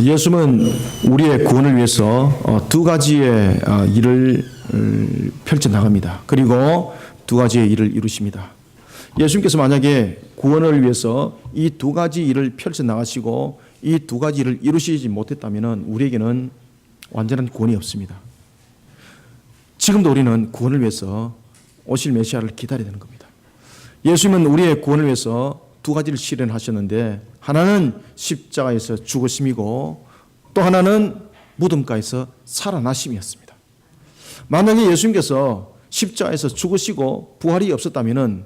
예수는 우리의 구원을 위해서 두 가지의 일을 펼쳐 나갑니다. 그리고 두 가지의 일을 이루십니다. 예수님께서 만약에 구원을 위해서 이 두 가지 일을 펼쳐 나가시고 이 두 가지 일을 이루시지 못했다면 우리에게는 완전한 구원이 없습니다. 지금도 우리는 구원을 위해서 오실 메시아를 기다려야 되는 겁니다. 예수님은 우리의 구원을 위해서 두 가지를 실현하셨는데, 하나는 십자가에서 죽으심이고 또 하나는 무덤가에서 살아나심이었습니다. 만약에 예수님께서 십자가에서 죽으시고 부활이 없었다면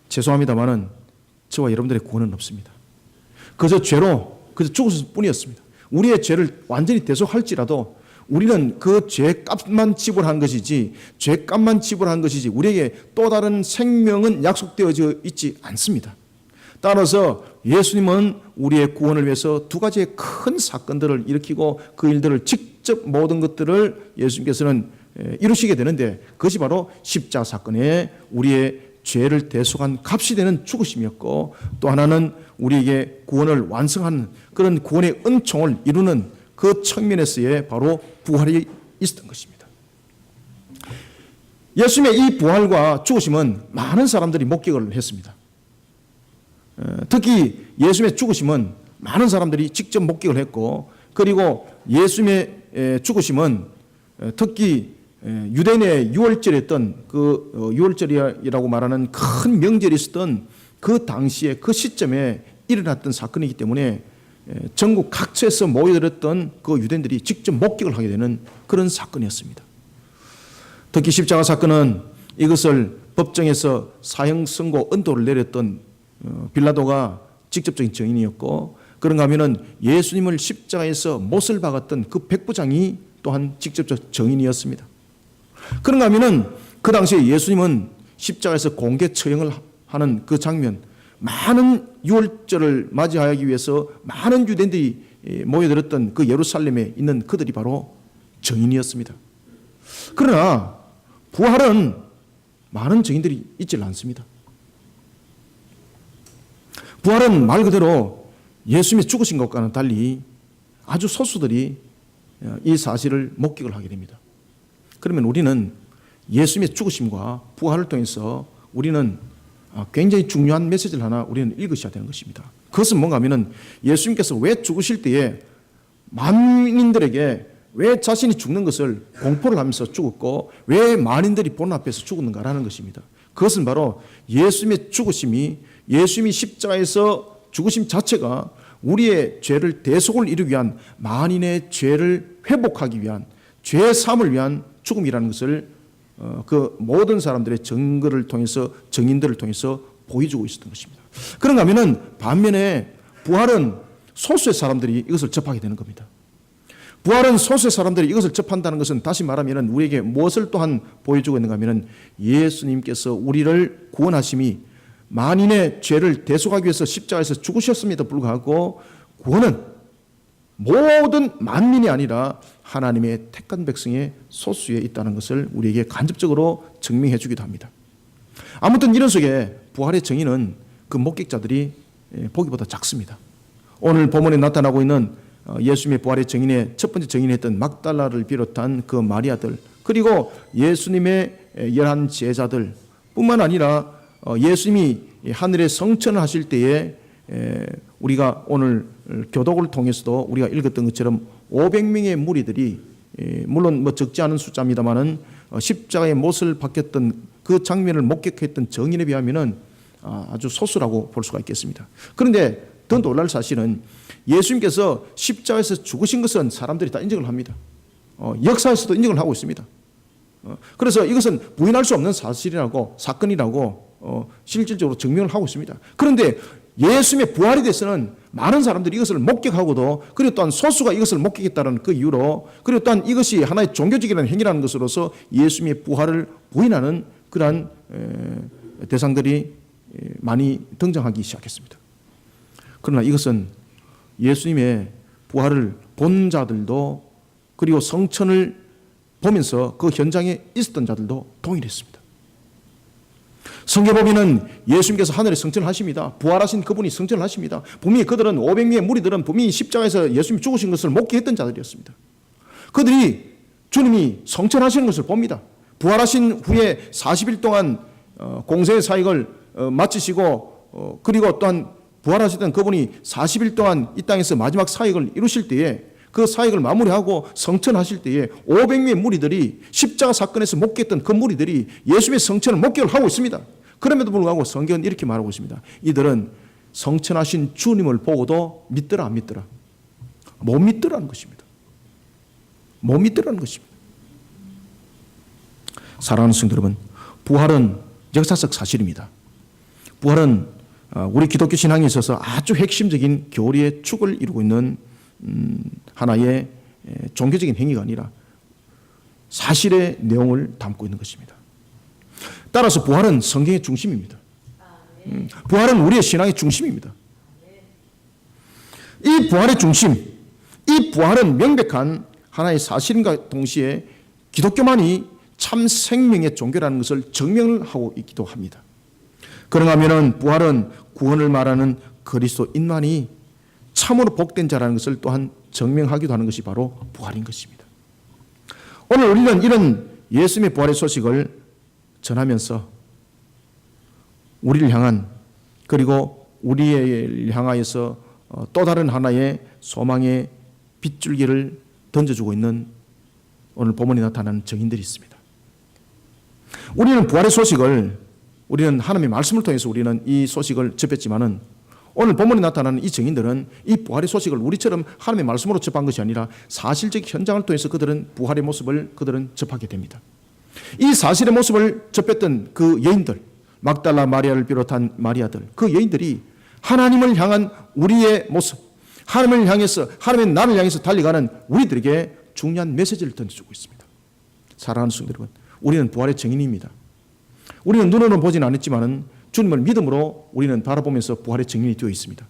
죄송합니다마는 저와 여러분들의 구원은 없습니다. 그저 죽으실 뿐이었습니다. 우리의 죄를 완전히 대속할지라도 우리는 그 죄값만 지불한 것이지, 죄값만 지불한 것이지 우리에게 또 다른 생명은 약속되어져 있지 않습니다. 따라서 예수님은 우리의 구원을 위해서 두 가지의 큰 사건들을 일으키고 그 일들을 직접 모든 것들을 예수님께서는 이루시게 되는데, 그것이 바로 십자가 사건에 우리의 죄를 대속한 값이 되는 죽으심이었고, 또 하나는 우리에게 구원을 완성하는 그런 구원의 은총을 이루는 그 측면에서의 바로 부활이 있었던 것입니다. 예수님의 이 부활과 죽으심은 많은 사람들이 목격을 했습니다. 특히 예수님의 죽으심은 많은 사람들이 직접 목격을 했고, 그리고 예수님의 죽으심은 특히 유대인의 유월절이었던 그 유월절이라고 말하는 큰 명절이 있었던 그 당시에 그 시점에 일어났던 사건이기 때문에 전국 각처에서 모여들었던 그 유대인들이 직접 목격을 하게 되는 그런 사건이었습니다. 특히 십자가 사건은 이것을 법정에서 사형 선고 언도를 내렸던 빌라도가 직접적인 증인이었고, 그런가 하면은 예수님을 십자가에서 못을 박았던 그 백부장이 또한 직접적 증인이었습니다. 그런가 하면은 그 당시에 예수님은 십자가에서 공개 처형을 하는 그 장면, 많은 유월절을 맞이하기 위해서 많은 유대인들이 모여들었던 그 예루살렘에 있는 그들이 바로 증인이었습니다. 그러나 부활은 많은 증인들이 있지 않습니다. 부활은 말 그대로 예수님이 죽으신 것과는 달리 아주 소수들이 이 사실을 목격을 하게 됩니다. 그러면 우리는 예수님의 죽으심과 부활을 통해서 우리는 굉장히 중요한 메시지를 하나 우리는 읽으셔야 되는 것입니다. 그것은 뭔가 하면은 예수님께서 왜 죽으실 때에 만민들에게 왜 자신이 죽는 것을 공포를 하면서 죽었고 왜 만인들이 보는 앞에서 죽었는가라는 것입니다. 그것은 바로 예수님의 죽으심이, 예수님이 십자가에서 죽으심 자체가 우리의 죄를 대속을 이루기 위한, 만인의 죄를 회복하기 위한, 죄 사함을 위한 죽음이라는 것을 그 모든 사람들의 증거를 통해서, 증인들을 통해서 보여주고 있었던 것입니다. 그런가 하면은 반면에 부활은 소수의 사람들이 이것을 접하게 되는 겁니다. 부활은 소수의 사람들이 이것을 접한다는 것은 다시 말하면 우리에게 무엇을 또한 보여주고 있는가 하면, 예수님께서 우리를 구원하심이 만인의 죄를 대속하기 위해서 십자가에서 죽으셨음에도 불구하고 구원은 모든 만민이 아니라 하나님의 택한 백성의 소수에 있다는 것을 우리에게 간접적으로 증명해 주기도 합니다. 아무튼 이런 속에 부활의 정의는 그 목격자들이 보기보다 작습니다. 오늘 본문에 나타나고 있는 예수님의 부활의 정인의 첫 번째 정인했던 막달라를 비롯한 그 마리아들, 그리고 예수님의 11 제자들 뿐만 아니라 예수님이 하늘에 성천을 하실 때에 우리가 오늘 교독을 통해서도 우리가 읽었던 것처럼 500명의 무리들이, 물론 적지 않은 숫자입니다만은 십자가의 못을 박혔던 그 장면을 목격했던 정인에 비하면은 아주 소수라고 볼 수가 있겠습니다. 그런데 더 놀랄 사실은 예수님께서 십자가에서 죽으신 것은 사람들이 다 인정을 합니다. 역사에서도 인정을 하고 있습니다. 그래서 이것은 부인할 수 없는 사실이라고, 사건이라고 실질적으로 증명을 하고 있습니다. 그런데 예수님의 부활에 대해서는 많은 사람들이 이것을 목격하고도, 그리고 또한 소수가 이것을 목격했다는 그 이유로, 그리고 또한 이것이 하나의 종교적인 행위라는 것으로서 예수님의 부활을 부인하는 그러한 대상들이 많이 등장하기 시작했습니다. 그러나 이것은 예수님의 부활을 본 자들도, 그리고 성천을 보면서 그 현장에 있었던 자들도 동일했습니다. 성경보면은 예수님께서 하늘에 승천을 하십니다. 부활하신 그분이 승천을 하십니다. 분명히 그들은 500명의 무리들은 분명히 십자가에서 예수님이 죽으신 것을 목격했던 자들이었습니다. 그들이 주님이 성천하시는 것을 봅니다. 부활하신 후에 40일 동안 공생의 사역을 마치시고 그리고 또한 부활하셨던 그분이 40일 동안 이 땅에서 마지막 사역을 이루실 때에 그 사역을 마무리하고 성천하실 때에 500명의 무리들이 십자가 사건에서 목격했던 그 무리들이 예수님의 성천을 목격을 하고 있습니다. 그럼에도 불구하고 성경은 이렇게 말하고 있습니다. 이들은 성천하신 주님을 보고도 믿더라 안 믿더라? 못 믿더라는 것입니다. 못 믿더라는 것입니다. 사랑하는 성도 여러분, 부활은 역사적 사실입니다. 부활은 우리 기독교 신앙에 있어서 아주 핵심적인 교리의 축을 이루고 있는 하나의 종교적인 행위가 아니라 사실의 내용을 담고 있는 것입니다. 따라서 부활은 성경의 중심입니다. 부활은 우리의 신앙의 중심입니다. 이 부활의 중심, 이 부활은 명백한 하나의 사실인가 동시에 기독교만이 참 생명의 종교라는 것을 증명을 하고 있기도 합니다. 그런가 하면은 부활은 구원을 말하는 그리스도인만이 참으로 복된 자라는 것을 또한 증명하기도 하는 것이 바로 부활인 것입니다. 오늘 우리는 이런 예수님의 부활의 소식을 전하면서 우리를 향한 그리고 우리를 향하여서 또 다른 하나의 소망의 빗줄기를 던져주고 있는 오늘 본문에 나타나는 증인들이 있습니다. 우리는 부활의 소식을 우리는 하나님의 말씀을 통해서 우리는 이 소식을 접했지만은 오늘 본문에 나타나는 이 증인들은 이 부활의 소식을 우리처럼 하나님의 말씀으로 접한 것이 아니라 사실적 현장을 통해서 그들은 부활의 모습을 그들은 접하게 됩니다. 이 사실의 모습을 접했던 그 여인들, 막달라 마리아를 비롯한 마리아들, 그 여인들이 하나님을 향한 우리의 모습, 하나님을 향해서 하나님의 나를 향해서 달려가는 우리들에게 중요한 메시지를 던져주고 있습니다. 사랑하는 성도 여러분, 우리는 부활의 증인입니다. 우리는 눈으로는 보진 않았지만은 주님을 믿음으로 우리는 바라보면서 부활의 증인이 되어 있습니다.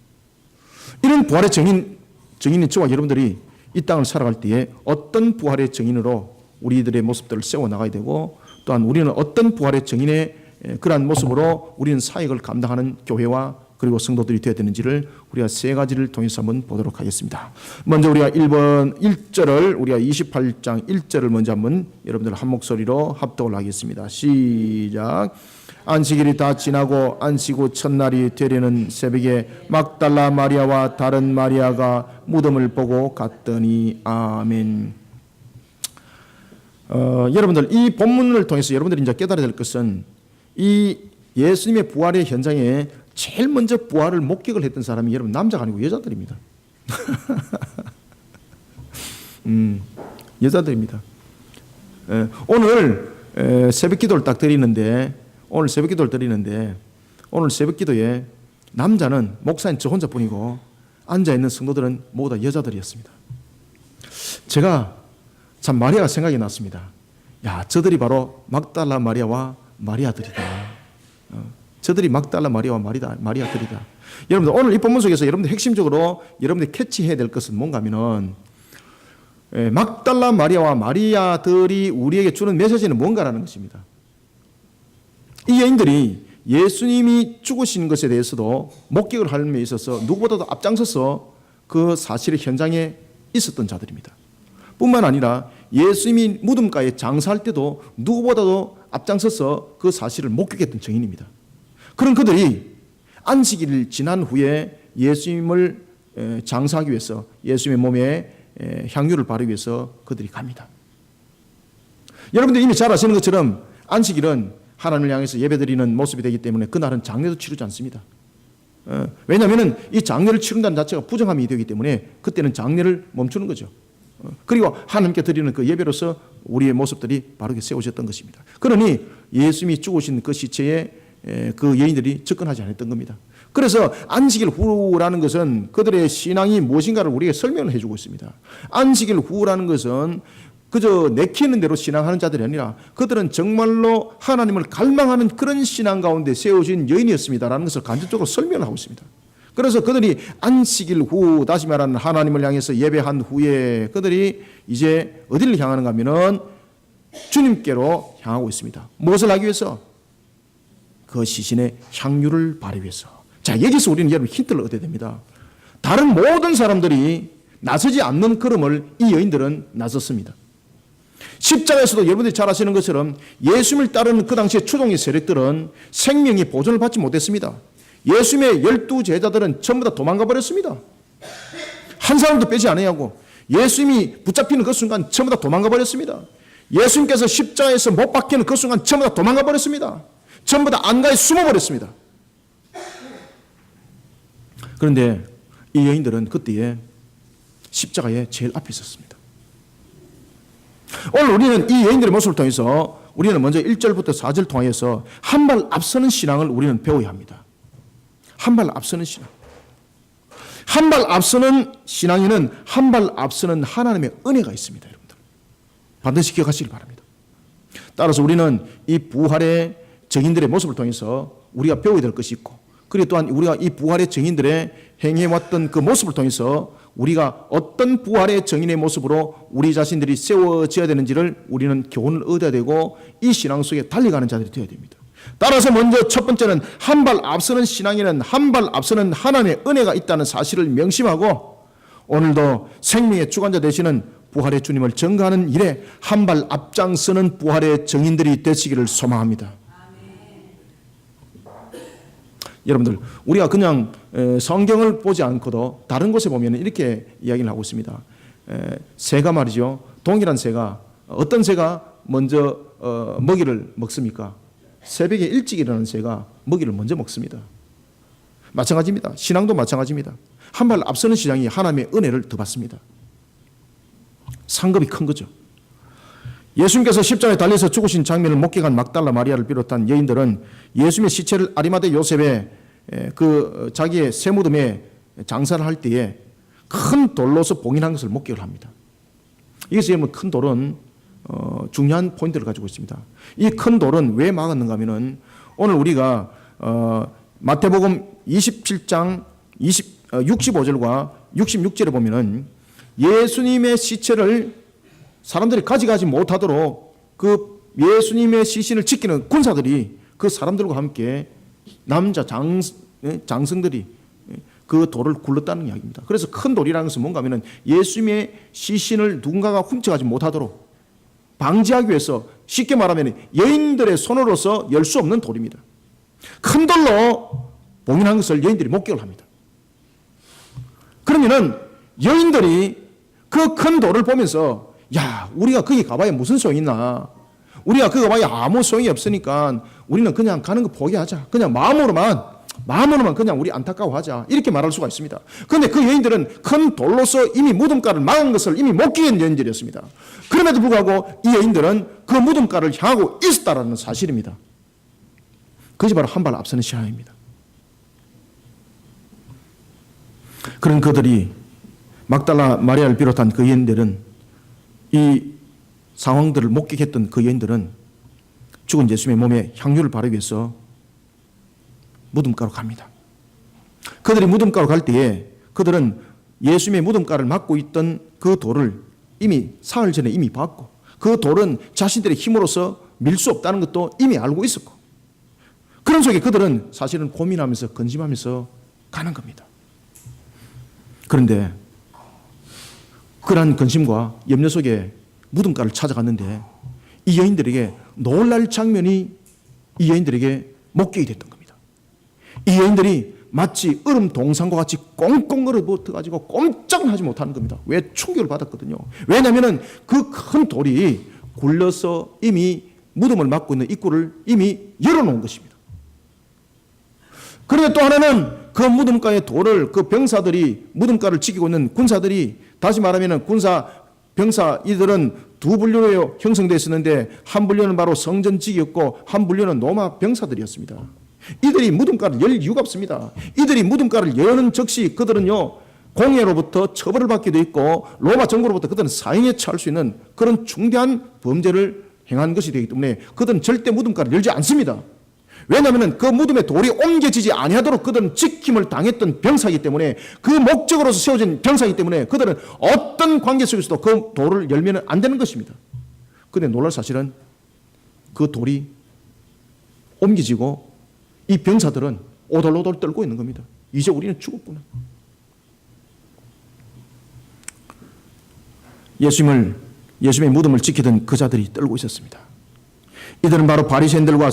이런 부활의 증인인 저와 여러분들이 이 땅을 살아갈 때에 어떤 부활의 증인으로 우리들의 모습들을 세워나가야 되고 또한 우리는 어떤 부활의 증인의 그러한 모습으로 우리는 사역을 감당하는 교회와 그리고 성도들이 되어야 되는지를 우리가 세 가지를 통해서 한번 보도록 하겠습니다. 먼저 우리가 1번 1절을 우리가 28장 1절을 먼저 한번 여러분들 한 목소리로 합독을 하겠습니다. 시작. 안식일이 다 지나고 안식 후 첫날이 되려는 새벽에 막달라 마리아와 다른 마리아가 무덤을 보고 갔더니 아멘. 여러분들 이 본문을 통해서 여러분들이 이제 깨달아야 될 것은 이 예수님의 부활의 현장에 제일 먼저 부활을 목격을 했던 사람이 여러분 남자가 아니고 여자들입니다. 여자들입니다. 오늘 새벽 기도를 딱 드리는데 오늘 새벽 기도에 남자는 목사님 저 혼자뿐이고 앉아있는 성도들은 모두 다 여자들이었습니다. 제가 참 마리아가 생각이 났습니다. 야, 저들이 바로 막달라 마리아와 마리아들이다. 저들이 막달라 마리아와 마리아들이다. 여러분들 오늘 이 본문 속에서 여러분들 핵심적으로 여러분들이 캐치해야 될 것은 뭔가 하면은 막달라 마리아와 마리아들이 우리에게 주는 메시지는 뭔가라는 것입니다. 이 여인들이 예수님이 죽으신 것에 대해서도 목격을 함에 있어서 누구보다도 앞장서서 그 사실의 현장에 있었던 자들입니다. 뿐만 아니라 예수님이 무덤가에 장사할 때도 누구보다도 앞장서서 그 사실을 목격했던 증인입니다. 그런 그들이 안식일 지난 후에 예수님을 장사하기 위해서 예수님의 몸에 향유를 바르기 위해서 그들이 갑니다. 여러분들 이미 잘 아시는 것처럼 안식일은 하나님을 향해서 예배드리는 모습이 되기 때문에 그날은 장례도 치르지 않습니다. 왜냐하면 이 장례를 치른다는 자체가 부정함이 되기 때문에 그때는 장례를 멈추는 거죠. 그리고 하나님께 드리는 그 예배로서 우리의 모습들이 바르게 세워졌던 것입니다. 그러니 예수님이 죽으신 그 시체에 그 여인들이 접근하지 않았던 겁니다. 그래서 안식일 후라는 것은 그들의 신앙이 무엇인가를 우리에게 설명을 해주고 있습니다. 안식일 후라는 것은 그저 내키는 대로 신앙하는 자들이 아니라 그들은 정말로 하나님을 갈망하는 그런 신앙 가운데 세워진 여인이었습니다라는 것을 간접적으로 설명을 하고 있습니다. 그래서 그들이 안식일 후, 다시 말하는 하나님을 향해서 예배한 후에 그들이 이제 어디를 향하는가 하면은 주님께로 향하고 있습니다. 무엇을 하기 위해서? 그 시신의 향유를 바르기 위해서. 자, 여기서 우리는 여러분 힌트를 얻어야 됩니다. 다른 모든 사람들이 나서지 않는 걸음을 이 여인들은 나섰습니다. 십자가에서도 여러분들이 잘 아시는 것처럼 예수님을 따르는 그 당시의 추종의 세력들은 생명의 보존을 받지 못했습니다. 예수님의 12 제자들은 전부 다 도망가 버렸습니다. 한 사람도 빼지 않으냐고. 예수님이 붙잡히는 그 순간 전부 다 도망가 버렸습니다. 예수님께서 십자가에서 못 박히는 그 순간 전부 다 도망가 버렸습니다. 전부 다 안가에 숨어 버렸습니다. 그런데 이 여인들은 그때에 십자가의 제일 앞에 있었습니다. 오늘 우리는 이 여인들의 모습을 통해서 우리는 먼저 1절부터 4절 통해서 한 발 앞서는 신앙을 우리는 배워야 합니다. 한 발 앞서는 신앙. 한 발 앞서는 신앙에는 한 발 앞서는 하나님의 은혜가 있습니다. 여러분들 반드시 기억하시길 바랍니다. 따라서 우리는 이 부활의 증인들의 모습을 통해서 우리가 배워야 될 것이 있고, 그리고 또한 우리가 이 부활의 증인들의 행해왔던 그 모습을 통해서 우리가 어떤 부활의 증인의 모습으로 우리 자신들이 세워져야 되는지를 우리는 교훈을 얻어야 되고 이 신앙 속에 달려가는 자들이 되어야 됩니다. 따라서 먼저 첫 번째는 한 발 앞서는 신앙에는 한 발 앞서는 하나님의 은혜가 있다는 사실을 명심하고, 오늘도 생명의 주관자 되시는 부활의 주님을 증거하는 일에 한 발 앞장서는 부활의 증인들이 되시기를 소망합니다. 여러분들, 우리가 그냥 성경을 보지 않고도 다른 곳에 보면 이렇게 이야기를 하고 있습니다. 새가 말이죠. 동일한 새가, 어떤 새가 먼저 먹이를 먹습니까? 새벽에 일찍 일어나는 새가 먹이를 먼저 먹습니다. 마찬가지입니다. 신앙도 마찬가지입니다. 한 발 앞서는 신앙이 하나님의 은혜를 더 받습니다. 상급이 큰 거죠. 예수님께서 십자가에 달려서 죽으신 장면을 목격한 막달라 마리아를 비롯한 여인들은 예수님의 시체를 아리마대 요셉의 그 자기의 쇠무덤에 장사를 할 때에 큰 돌로서 봉인한 것을 목격을 합니다. 여기서 여러분 큰 돌은 중요한 포인트를 가지고 있습니다. 이 큰 돌은 왜 막았는가 하면은 오늘 우리가 마태복음 27장 65절과 66절에 보면은 예수님의 시체를 사람들이 가져가지 못하도록 그 예수님의 시신을 지키는 군사들이 그 사람들과 함께 남자 장성들이 그 돌을 굴렀다는 이야기입니다. 그래서 큰 돌이라는 것은 뭔가 하면은 예수님의 시신을 누군가가 훔쳐가지 못하도록 방지하기 위해서, 쉽게 말하면 여인들의 손으로서 열 수 없는 돌입니다. 큰 돌로 봉인한 것을 여인들이 목격을 합니다. 그러면은 여인들이 그 큰 돌을 보면서, 야, 우리가 거기 가봐야 무슨 소용이 있나? 우리가 거기 가봐야 아무 소용이 없으니까 우리는 그냥 가는 거 포기하자. 그냥 마음으로만 그냥 우리 안타까워하자. 이렇게 말할 수가 있습니다. 그런데 그 여인들은 큰 돌로서 이미 무덤가를 막은 것을 이미 목격한 여인들이었습니다. 그럼에도 불구하고 이 여인들은 그 무덤가를 향하고 있었다라는 사실입니다. 그것이 바로 한 발 앞서는 신앙입니다. 그런 그들이, 막달라 마리아를 비롯한 그 여인들은, 이 상황들을 목격했던 그 여인들은 죽은 예수님의 몸에 향유를 바르기 위해서 무덤가로 갑니다. 그들이 무덤가로 갈 때에 그들은 예수님의 무덤가를 막고 있던 그 돌을 이미 사흘 전에 이미 봤고, 그 돌은 자신들의 힘으로서 밀 수 없다는 것도 이미 알고 있었고, 그런 속에 그들은 사실은 고민하면서 근심하면서 가는 겁니다. 그런데 그러한 근심과 염려 속에 무덤가를 찾아갔는데 이 여인들에게 놀랄 장면이 이 여인들에게 목격이 됐던 겁니다. 이 여인들이 마치 얼음 동상과 같이 꽁꽁 얼어붙어가지고 꼼짝을 하지 못하는 겁니다. 왜? 충격을 받았거든요. 왜냐하면 그 큰 돌이 굴러서 이미 무덤을 막고 있는 입구를 이미 열어놓은 것입니다. 그런데 또 하나는 그 무덤가의 돌을 그 병사들이, 무덤가를 지키고 있는 군사들이, 다시 말하면 병사 이들은 두 분류로 형성되어 있었는데 한 분류는 바로 성전직이었고 한 분류는 로마 병사들이었습니다. 이들이 무덤가를 열 이유가 없습니다. 이들이 무덤가를 여는 즉시 그들은요, 공회로부터 처벌을 받기도 있고 로마 정부로부터 그들은 사형에 처할 수 있는 그런 중대한 범죄를 행한 것이 되기 때문에 그들은 절대 무덤가를 열지 않습니다. 왜냐하면 그 무덤에 돌이 옮겨지지 아니하도록 그들은 지킴을 당했던 병사이기 때문에, 그 목적으로서 세워진 병사이기 때문에 그들은 어떤 관계 속에서도 그 돌을 열면 안 되는 것입니다. 그런데 놀랄 사실은 그 돌이 옮겨지고 이 병사들은 오돌오돌 떨고 있는 겁니다. 이제 우리는 죽었구나. 예수님의 무덤을 지키던 그 자들이 떨고 있었습니다. 이들은 바로 바리새인들과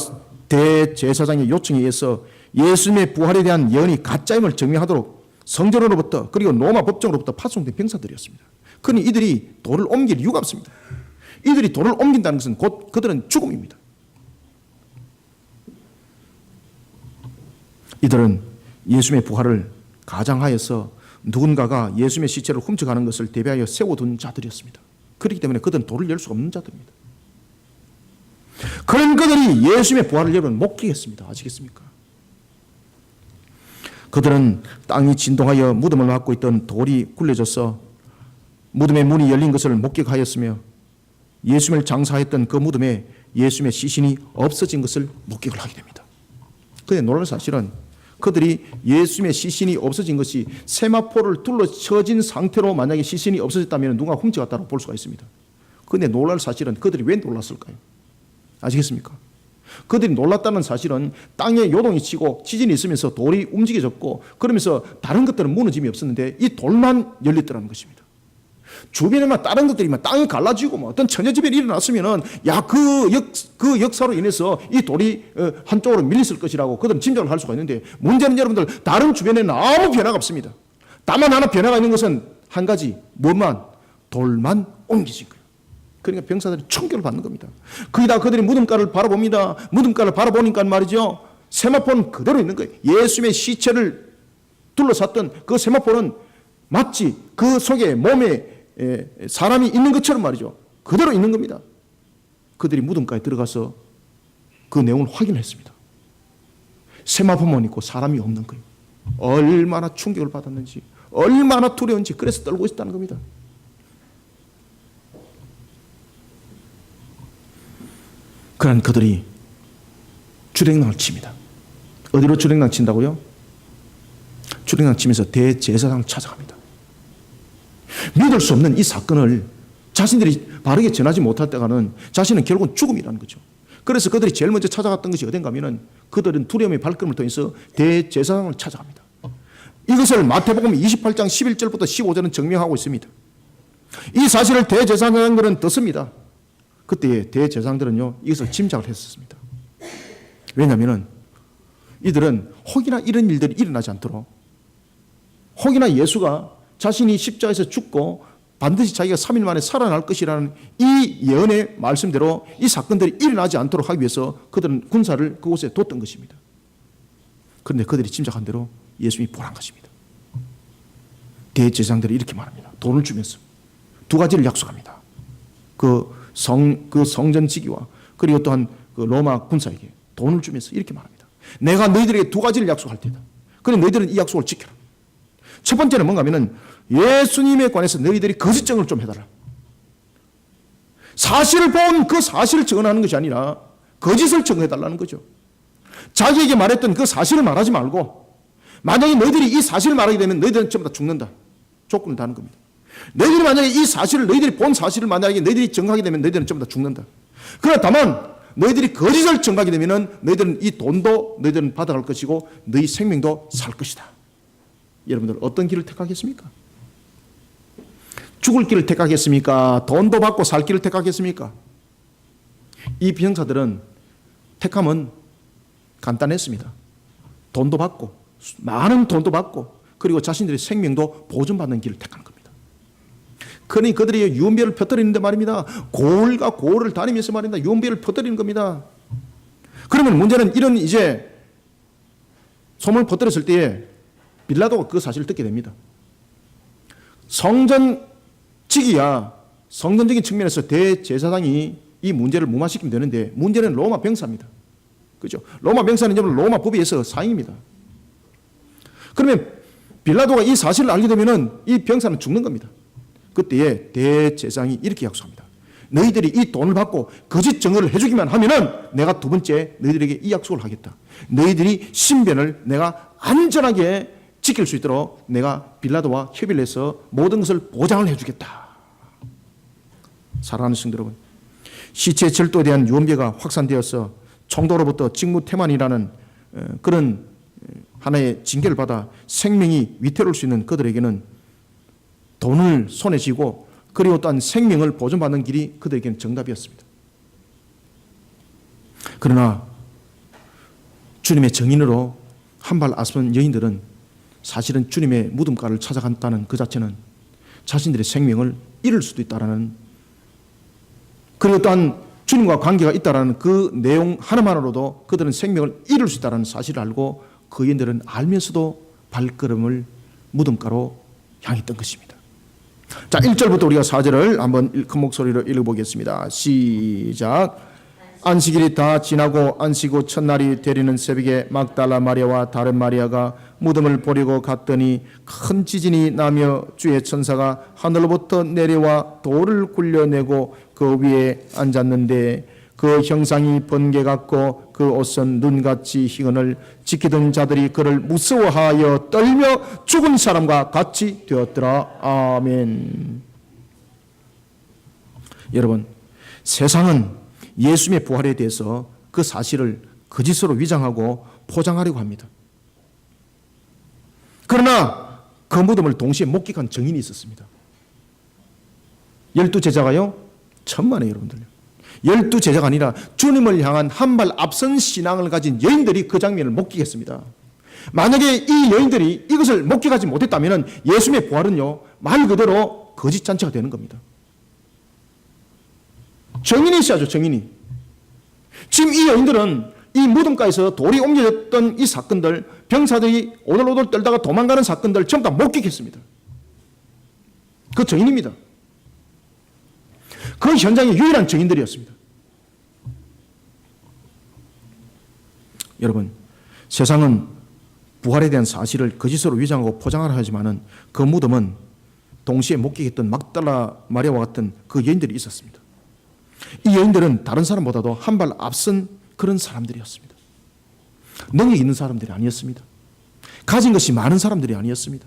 대제사장의 요청에 의해서 예수님의 부활에 대한 예언이 가짜임을 증명하도록 성전으로부터 그리고 로마 법정으로부터 파송된 병사들이었습니다. 그러니 이들이 돌을 옮길 이유가 없습니다. 이들이 돌을 옮긴다는 것은 곧 그들은 죽음입니다. 이들은 예수님의 부활을 가장하여서 누군가가 예수님의 시체를 훔쳐가는 것을 대비하여 세워둔 자들이었습니다. 그렇기 때문에 그들은 돌을 열 수가 없는 자들입니다. 그런 그들이 예수님의 부활을 여러분 목격했습니다. 아시겠습니까? 그들은 땅이 진동하여 무덤을 막고 있던 돌이 굴려져서 무덤의 문이 열린 것을 목격하였으며 예수님을 장사했던 그 무덤에 예수님의 시신이 없어진 것을 목격을 하게 됩니다. 그런데 놀라운 사실은 그들이 예수님의 시신이 없어진 것이 세마포를 둘러쳐진 상태로 만약에 시신이 없어졌다면 누가 훔쳐갔다고 볼 수가 있습니다. 그런데 놀랄 사실은 그들이 왜 놀랐을까요? 아시겠습니까? 그들이 놀랐다는 사실은 땅에 요동이 치고 지진이 있으면서 돌이 움직여졌고 그러면서 다른 것들은 무너짐이 없었는데 이 돌만 열렸더라는 것입니다. 주변에만 다른 것들이 땅이 갈라지고 어떤 천여지변이 일어났으면은 그 역사로 인해서 이 돌이 한쪽으로 밀렸을 것이라고 그들은 짐작을 할 수가 있는데 문제는 여러분들 다른 주변에는 아무 변화가 없습니다. 다만 하나 변화가 있는 것은 한 가지 뭐만 돌만 옮기진 거예요. 그러니까 병사들이 충격을 받는 겁니다. 거기다 그들이 무덤가를 바라봅니다. 무덤가를 바라보니까 말이죠. 세마포는 그대로 있는 거예요. 예수님의 시체를 둘러쌌던 그 세마포는 마치 그 속에 몸에 사람이 있는 것처럼 말이죠. 그대로 있는 겁니다. 그들이 무덤가에 들어가서 그 내용을 확인했습니다. 세마포만 있고 사람이 없는 거예요. 얼마나 충격을 받았는지, 얼마나 두려운지 그래서 떨고 있었다는 겁니다. 그런 그들이 주랭랑을 칩니다. 어디로 주랭랑 친다고요? 주랭랑 치면서 대제사장을 찾아갑니다. 믿을 수 없는 이 사건을 자신들이 바르게 전하지 못할 때가는 자신은 결국은 죽음이라는 거죠. 그래서 그들이 제일 먼저 찾아갔던 것이 어딘가 하면은 그들은 두려움의 발걸음을 통해서 대제사장을 찾아갑니다. 이것을 마태복음 28장 11절부터 15절은 증명하고 있습니다. 이 사실을 대제사장들은 듣습니다. 그때 대제사장들은요 이것을 짐작을 했었습니다. 왜냐하면 이들은 혹이나 이런 일들이 일어나지 않도록 혹이나 예수가 자신이 십자가에서 죽고 반드시 자기가 3일 만에 살아날 것이라는 이 예언의 말씀대로 이 사건들이 일어나지 않도록 하기 위해서 그들은 군사를 그곳에 뒀던 것입니다. 그런데 그들이 짐작한 대로 예수님이 부활한 것입니다. 대제사장들이 이렇게 말합니다. 돈을 주면서 두 가지를 약속합니다. 그 성전 지기와 그리고 또한 그 로마 군사에게 돈을 주면서 이렇게 말합니다. 내가 너희들에게 두 가지를 약속할 테다. 그런데 너희들은 이 약속을 지켜라. 첫 번째는 뭔가 하면은 예수님에 관해서 너희들이 거짓 증언을 좀 해달라. 사실을 본 그 사실을 증언하는 것이 아니라 거짓을 증언해달라는 거죠. 자기에게 말했던 그 사실을 말하지 말고 만약에 너희들이 이 사실을 말하게 되면 너희들은 전부 다 죽는다. 조건을 다는 겁니다. 너희들이 만약에 이 사실을 너희들이 본 사실을 만약에 너희들이 증하게 되면 너희들은 전부 다 죽는다. 그러나 다만 너희들이 거짓을 증하게 되면 너희들은 이 돈도 너희들은 받아갈 것이고 너희 생명도 살 것이다. 여러분들 어떤 길을 택하겠습니까? 죽을 길을 택하겠습니까? 돈도 받고 살 길을 택하겠습니까? 이 병사들은 택함은 간단했습니다. 돈도 받고 많은 돈도 받고 그리고 자신들의 생명도 보존받는 길을 택하는 겁니다. 그러니 그들이 유언비어를 퍼뜨리는데 말입니다. 고을과 고을을 다니면서 말입니다. 유언비어를 퍼뜨리는 겁니다. 그러면 문제는 이런 이제 소문을 퍼뜨렸을 때에 빌라도가 그 사실을 듣게 됩니다. 성전직이야 성전적인 측면에서 대제사장이 이 문제를 무마시키면 되는데 문제는 로마 병사입니다. 그죠? 로마 병사는 로마 법에 의해서 사형입니다. 그러면 빌라도가 이 사실을 알게 되면 이 병사는 죽는 겁니다. 그때에 대제사장이 이렇게 약속합니다. 너희들이 이 돈을 받고 거짓 증언을 해주기만 하면은 내가 두 번째 너희들에게 이 약속을 하겠다. 너희들이 신변을 내가 안전하게 지킬 수 있도록 내가 빌라도와 협의를 해서 모든 것을 보장을 해주겠다. 사랑하는 성도 여러분, 시체 절도에 대한 유언비어가 확산되어서 총독으로부터 직무태만이라는 그런 하나의 징계를 받아 생명이 위태로울 수 있는 그들에게는 돈을 손에 쥐고 그리고 또한 생명을 보존받는 길이 그들에게는 정답이었습니다. 그러나 주님의 정인으로 한 발 앞선 여인들은 사실은 주님의 무덤가를 찾아간다는 그 자체는 자신들의 생명을 잃을 수도 있다라는, 그리고 또한 주님과 관계가 있다라는 그 내용 하나만으로도 그들은 생명을 잃을 수 있다는 사실을 알고 그 여인들은 알면서도 발걸음을 무덤가로 향했던 것입니다. 자, 1절부터 우리가 4절을 한번 큰 목소리로 읽어보겠습니다. 시작. 안식일이 다 지나고 안식 후 첫날이 되리는 새벽에 막달라 마리아와 다른 마리아가 무덤을 보려고 갔더니 큰 지진이 나며 주의 천사가 하늘로부터 내려와 돌을 굴려내고 그 위에 앉았는데 그 형상이 번개 같고 그 옷은 눈같이 희은을 지키던 자들이 그를 무서워하여 떨며 죽은 사람과 같이 되었더라. 아멘. 여러분, 세상은 예수님의 부활에 대해서 그 사실을 거짓으로 위장하고 포장하려고 합니다. 그러나 그 무덤을 동시에 목격한 증인이 있었습니다. 12제자가요, 천만에 여러분들요. 12제자가 아니라 주님을 향한 한 발 앞선 신앙을 가진 여인들이 그 장면을 목격했습니다. 만약에 이 여인들이 이것을 목격하지 못했다면 예수님의 부활은요, 말 그대로 거짓잔치가 되는 겁니다. 증인이 있어야죠, 증인이. 지금 이 여인들은 이 무덤가에서 돌이 옮겨졌던 이 사건들, 병사들이 오돌오돌 떨다가 도망가는 사건들 전부 다 목격했습니다. 그 증인입니다. 그 현장의 유일한 증인들이었습니다. 여러분, 세상은 부활에 대한 사실을 거짓으로 위장하고 포장하려 하지만은 그 무덤은 동시에 목격했던 막달라 마리아와 같은 그 여인들이 있었습니다. 이 여인들은 다른 사람보다도 한 발 앞선 그런 사람들이었습니다. 능력 있는 사람들이 아니었습니다. 가진 것이 많은 사람들이 아니었습니다.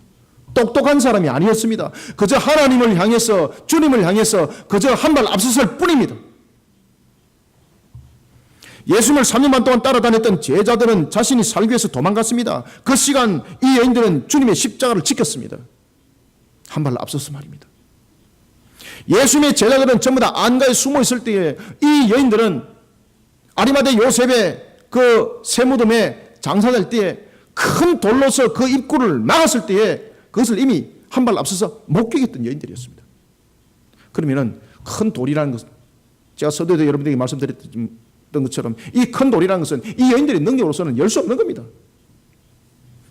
똑똑한 사람이 아니었습니다. 그저 하나님을 향해서, 주님을 향해서 그저 한 발 앞섰을 뿐입니다. 예수님을 3년 반 동안 따라다녔던 제자들은 자신이 살기 위해서 도망갔습니다. 그 시간 이 여인들은 주님의 십자가를 지켰습니다. 한 발 앞서서 말입니다. 예수님의 제자들은 전부 다 안가에 숨어 있을 때에 이 여인들은 아리마대 요셉의 그 세무덤에 장사될 때에 큰 돌로서 그 입구를 막았을 때에 그것을 이미 한 발 앞서서 목격했던 여인들이었습니다. 그러면은 큰 돌이라는 것은 제가 서두에도 여러분들에게 말씀드렸던 것처럼 이 큰 돌이라는 것은 이 여인들의 능력으로서는 열 수 없는 겁니다.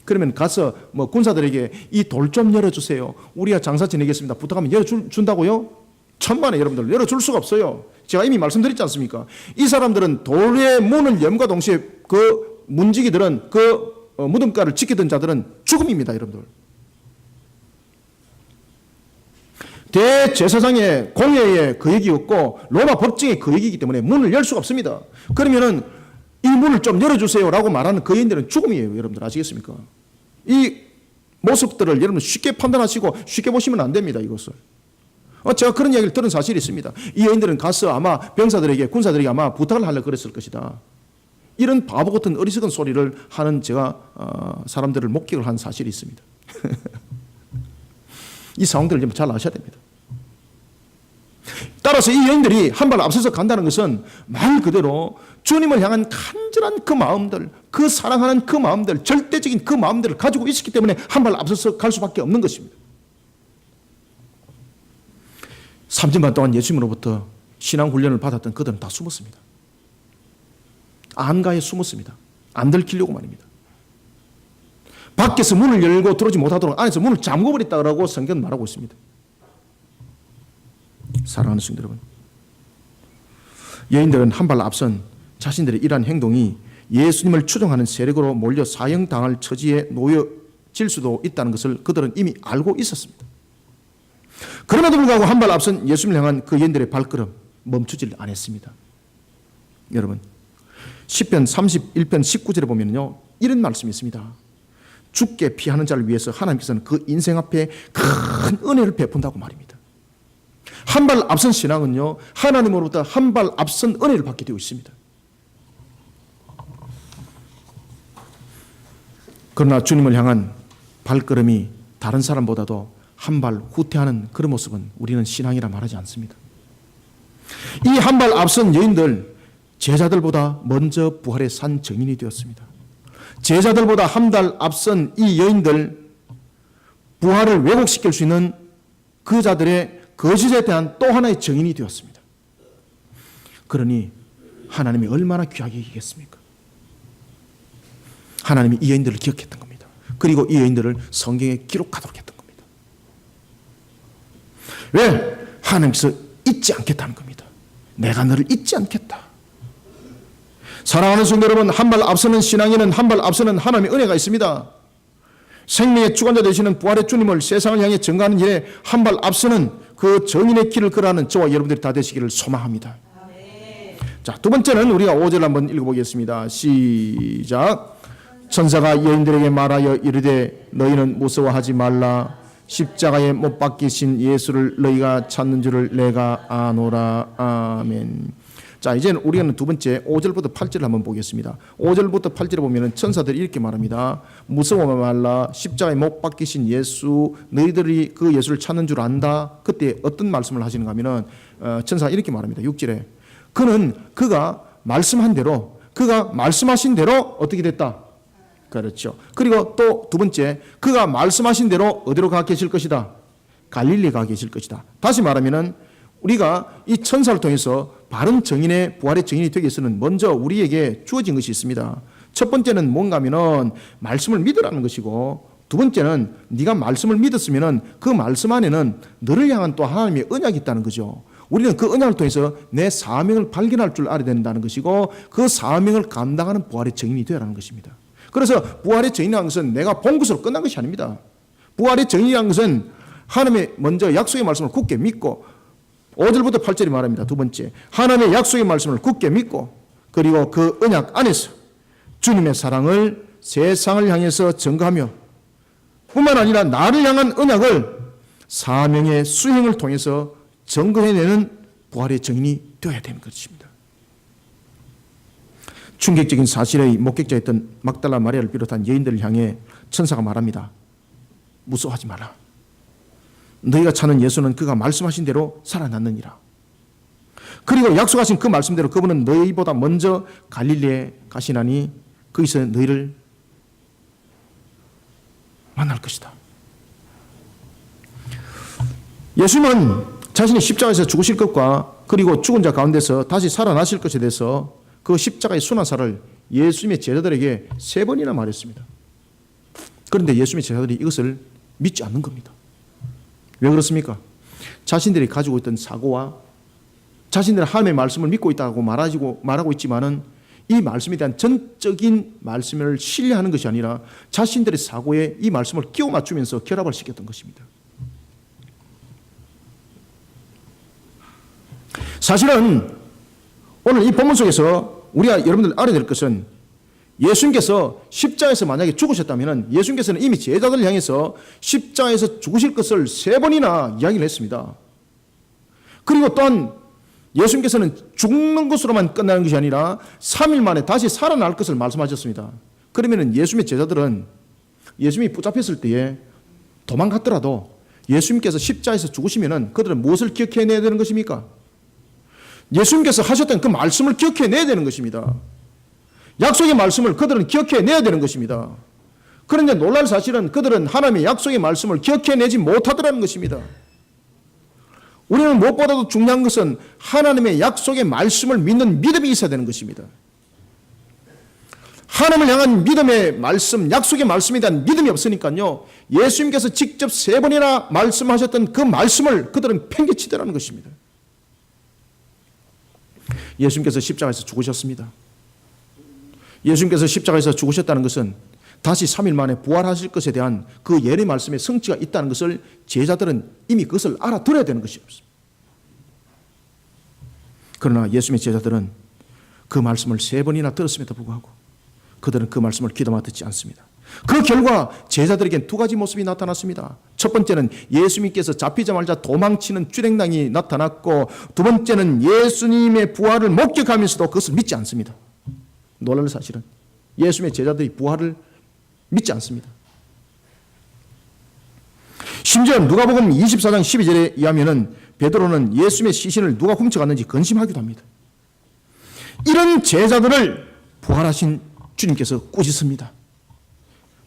그러면 가서 뭐 군사들에게 이 돌 좀 열어주세요. 우리가 장사 지내겠습니다. 부탁하면 열어준다고요? 천만에 여러분들 열어줄 수가 없어요. 제가 이미 말씀드렸지 않습니까? 이 사람들은 돌의 문을 열과 동시에 그 문지기들은 그 무덤가를 지키던 자들은 죽음입니다. 여러분들. 대제사장의 공회의 거역이었고 로마 법정의 거역이기 때문에 문을 열 수가 없습니다. 그러면은 이 문을 좀 열어주세요라고 말하는 그 여인들은 죽음이에요. 여러분들 아시겠습니까? 이 모습들을 여러분 쉽게 판단하시고 쉽게 보시면 안 됩니다. 이것을. 제가 그런 이야기를 들은 사실이 있습니다. 이 여인들은 가서 아마 병사들에게, 군사들에게 아마 부탁을 하려고 그랬을 것이다. 이런 바보 같은 어리석은 소리를 하는 제가 사람들을 목격을 한 사실이 있습니다. 이 상황들을 잘 아셔야 됩니다. 따라서 이 여인들이 한 발 앞서서 간다는 것은 말 그대로 주님을 향한 간절한 그 마음들, 그 사랑하는 그 마음들, 절대적인 그 마음들을 가지고 있었기 때문에 한 발 앞서서 갈 수밖에 없는 것입니다. 3년 반 동안 예수님으로부터 신앙 훈련을 받았던 그들은 다 숨었습니다. 안가에 숨었습니다. 안 들키려고 말입니다. 밖에서 문을 열고 들어오지 못하도록 안에서 문을 잠궈버렸다고 성경은 말하고 있습니다. 사랑하는 성도 여러분, 여인들은 한 발 앞선 자신들의 이러한 행동이 예수님을 추종하는 세력으로 몰려 사형당할 처지에 놓여질 수도 있다는 것을 그들은 이미 알고 있었습니다. 그럼에도 불구하고 한 발 앞선 예수님을 향한 그 여인들의 발걸음 멈추질 않았습니다. 여러분, 시편 31편 19절에 보면요, 이런 말씀이 있습니다. 죽게 피하는 자를 위해서 하나님께서는 그 인생 앞에 큰 은혜를 베푼다고 말입니다. 한 발 앞선 신앙은요, 하나님으로부터 한 발 앞선 은혜를 받게 되어 있습니다. 그러나 주님을 향한 발걸음이 다른 사람보다도 한 발 후퇴하는 그런 모습은 우리는 신앙이라 말하지 않습니다. 이 한 발 앞선 여인들, 제자들보다 먼저 부활의 산 증인이 되었습니다. 제자들보다 한 달 앞선 이 여인들, 부활을 왜곡시킬 수 있는 그 자들의 거짓에 대한 또 하나의 증인이 되었습니다. 그러니 하나님이 얼마나 귀하게 여기겠습니까? 하나님이 이 여인들을 기억했던 겁니다. 그리고 이 여인들을 성경에 기록하도록 했던 겁니다. 왜? 하나님께서 잊지 않겠다는 겁니다. 내가 너를 잊지 않겠다. 사랑하는 성도 여러분, 한 발 앞서는 신앙에는 한 발 앞서는 하나님의 은혜가 있습니다. 생명의 주관자 되시는 부활의 주님을 세상을 향해 증거하는 일에 한 발 앞서는 그 정인의 길을 걸어가는 저와 여러분들이 다 되시기를 소망합니다. 자, 두 번째는 우리가 5절 한번 읽어보겠습니다. 시작. 천사가 여인들에게 말하여 이르되 너희는 무서워하지 말라. 십자가에 못 박히신 예수를 너희가 찾는 줄을 내가 아노라. 아멘. 자, 이제는 우리는 두 번째 5절부터 8절을 한번 보겠습니다. 5절부터 8절에 보면 천사들이 이렇게 말합니다. 무서워 말라. 십자가에 못 박히신 예수, 너희들이 그 예수를 찾는 줄 안다. 그때 어떤 말씀을 하시는가 하면은 천사가 이렇게 말합니다. 6절에 그가 말씀한 대로, 그가 말씀하신 대로 어떻게 됐다? 그렇죠. 그리고 또 두 번째, 그가 말씀하신 대로 어디로 가 계실 것이다? 갈릴리 가 계실 것이다. 다시 말하면은 우리가 이 천사를 통해서 바른 증인의 부활의 증인이 되기 위해서는 먼저 우리에게 주어진 것이 있습니다. 첫 번째는 뭔가 하면은 말씀을 믿으라는 것이고, 두 번째는 네가 말씀을 믿었으면은 그 말씀 안에는 너를 향한 또 하나님의 언약이 있다는 거죠. 우리는 그 언약을 통해서 내 사명을 발견할 줄 알아야 된다는 것이고, 그 사명을 감당하는 부활의 증인이 되어라는 것입니다. 그래서 부활의 증인이라는 것은 내가 본 것으로 끝난 것이 아닙니다. 부활의 증인이라는 것은 하나님의 먼저 약속의 말씀을 굳게 믿고, 5절부터 8절이 말합니다. 두 번째, 하나님의 약속의 말씀을 굳게 믿고, 그리고 그 언약 안에서 주님의 사랑을 세상을 향해서 증거하며, 뿐만 아니라 나를 향한 언약을 사명의 수행을 통해서 증거해내는 부활의 증인이 되어야 되는 것입니다. 충격적인 사실의 목격자였던 막달라 마리아를 비롯한 여인들을 향해 천사가 말합니다. 무서워하지 마라. 너희가 찾는 예수는 그가 말씀하신 대로 살아났느니라. 그리고 약속하신 그 말씀대로 그분은 너희보다 먼저 갈릴리에 가시나니 거기서 너희를 만날 것이다. 예수님은 자신이 십자가에서 죽으실 것과 그리고 죽은 자 가운데서 다시 살아나실 것에 대해서 그 십자가의 순환사를 예수님의 제자들에게 3번이나 말했습니다. 그런데 예수님의 제자들이 이것을 믿지 않는 겁니다. 왜 그렇습니까? 자신들이 가지고 있던 사고와 자신들은 하나님의 말씀을 믿고 있다고 말하고 있지만은 이 말씀에 대한 전적인 말씀을 신뢰하는 것이 아니라 자신들의 사고에 이 말씀을 끼워 맞추면서 결합을 시켰던 것입니다. 사실은 오늘 이 본문 속에서 우리가 여러분들 알아야 될 것은 예수님께서 십자가에서 만약에 죽으셨다면 예수님께서는 이미 제자들을 향해서 십자가에서 죽으실 것을 3번이나 이야기를 했습니다. 그리고 또한 예수님께서는 죽는 것으로만 끝나는 것이 아니라 3일 만에 다시 살아날 것을 말씀하셨습니다. 그러면 예수님의 제자들은 예수님이 붙잡혔을 때에 도망갔더라도 예수님께서 십자가에서 죽으시면 그들은 무엇을 기억해내야 되는 것입니까? 예수님께서 하셨던 그 말씀을 기억해내야 되는 것입니다. 약속의 말씀을 그들은 기억해내야 되는 것입니다. 그런데 놀랄 사실은 그들은 하나님의 약속의 말씀을 기억해내지 못하더라는 것입니다. 우리는 무엇보다도 중요한 것은 하나님의 약속의 말씀을 믿는 믿음이 있어야 되는 것입니다. 하나님을 향한 믿음의 말씀, 약속의 말씀에 대한 믿음이 없으니까요, 예수님께서 직접 3번이나 말씀하셨던 그 말씀을 그들은 팽개치더라는 것입니다. 예수님께서 십자가에서 죽으셨습니다. 예수님께서 십자가에서 죽으셨다는 것은 다시 3일 만에 부활하실 것에 대한 그 예언의 말씀에 성취가 있다는 것을 제자들은 이미 그것을 알아들어야 되는 것이었습니다. 그러나 예수님의 제자들은 그 말씀을 3번이나 들었음에도 불구하고 그들은 그 말씀을 귀담아 듣지 않습니다. 그 결과 제자들에겐 2가지 모습이 나타났습니다. 첫 번째는 예수님께서 잡히자마자 도망치는 주랭랑이 나타났고, 두 번째는 예수님의 부활을 목격하면서도 그것을 믿지 않습니다. 놀라는 사실은 예수님의 제자들이 부활을 믿지 않습니다. 심지어 누가복음 24장 12절에 의하면 베드로는 예수님의 시신을 누가 훔쳐갔는지 근심하기도 합니다. 이런 제자들을 부활하신 주님께서 꾸짖습니다.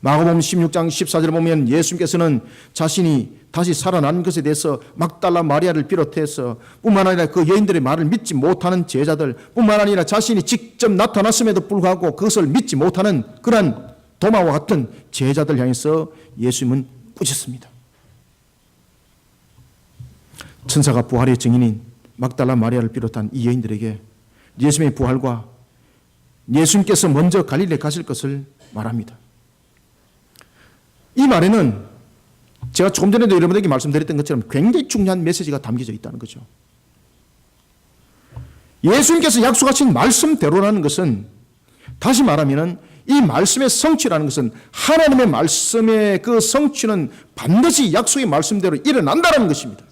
마가복음 16장 14절에 보면 예수님께서는 자신이 다시 살아난 것에 대해서 막달라 마리아를 비롯해서 뿐만 아니라 그 여인들의 말을 믿지 못하는 제자들 뿐만 아니라 자신이 직접 나타났음에도 불구하고 그것을 믿지 못하는 그러한 도마와 같은 제자들 향해서 예수님은 꾸짖습니다. 천사가 부활의 증인인 막달라 마리아를 비롯한 이 여인들에게 예수님의 부활과 예수님께서 먼저 갈릴리에 가실 것을 말합니다. 이 말에는 제가 조금 전에도 여러분에게 말씀드렸던 것처럼 굉장히 중요한 메시지가 담겨져 있다는 거죠. 예수님께서 약속하신 말씀대로라는 것은, 다시 말하면 이 말씀의 성취라는 것은, 하나님의 말씀의 그 성취는 반드시 약속의 말씀대로 일어난다는 것입니다.